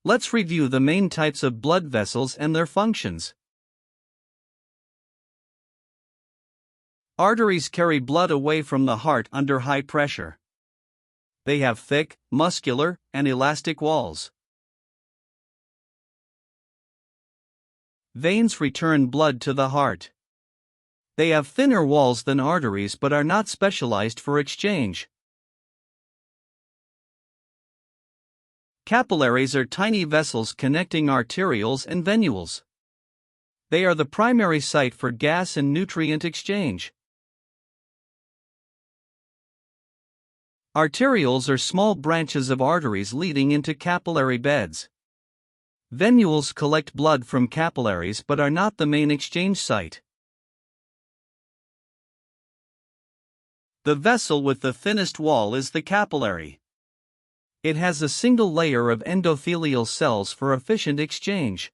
Let's review the main types of blood vessels and their functions. Arteries carry blood away from the heart under high pressure. They have thick, muscular, and elastic walls. Veins return blood to the heart. They have thinner walls than arteries but are not specialized for exchange. Capillaries are tiny vessels connecting arterioles and venules. They are the primary site for gas and nutrient exchange. Arterioles are small branches of arteries leading into capillary beds. Venules collect blood from capillaries but are not the main exchange site. The vessel with the thinnest wall is the capillary. It has a single layer of endothelial cells for efficient exchange.